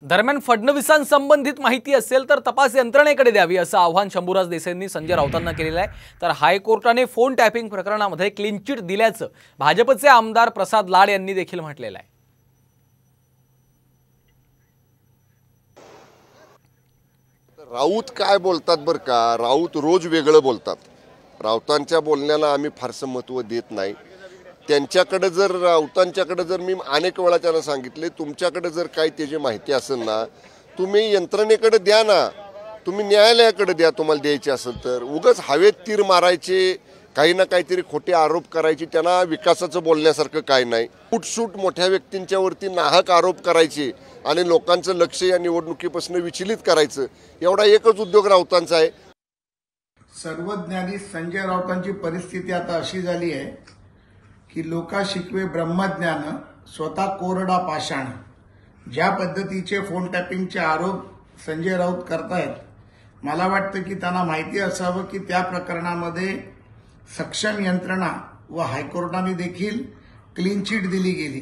दरम्यान फडणवीसांसंबंधित माहिती असेल तर तपास यंत्रणेकडे द्यावी असं आव्हान शंभूराज देसाईंनी संजय राऊतांना केलेलं आहे। तर हायकोर्टाने फोन टॅपिंग प्रकरणामध्ये क्लीन चिट दिल्याचं भाजपचे आमदार प्रसाद लाड यांनी देखील म्हटलेलं आहे। राऊत काय बोलतात बरं का, राऊत रोज वेगळं बोलतात। राऊतांच्या बोलण्याला आम्ही फारसं महत्त्व देत नाही। त्यांच्याकडे जर राऊतांच्याकडे जर मी अनेक वेळा त्यांना सांगितले, तुमच्याकडे जर काही त्याची माहिती असेल ना तुम्ही यंत्रणेकडे द्या ना, तुम्ही न्यायालयाकडे द्या तुम्हाला द्यायची असेल तर। उगाच हवेत तीर मारायचे, काही ना काहीतरी खोटे आरोप करायचे, त्यांना विकासाचं बोलण्यासारखं काय नाही। फुटसूट मोठ्या व्यक्तींच्यावरती नाहक आरोप करायचे आणि लोकांचं लक्ष या निवडणुकीपासून विचलित करायचं, एवढा एकच उद्योग राऊतांचा आहे। सर्वज्ञानी संजय राऊतांची परिस्थिती आता अशी झाली आहे की लोका शिकवे ब्रह्मज्ञान स्वतः कोरडा पाषाण। ज्या पद्धतीचे फोन टॅपिंगचे आरोप संजय राऊत करतायत, मला वाटतं की त्यांना माहिती असावं की त्या प्रकरणामध्ये सक्षम यंत्रणा व हायकोर्टाने देखील क्लीन चिट दिली गेली।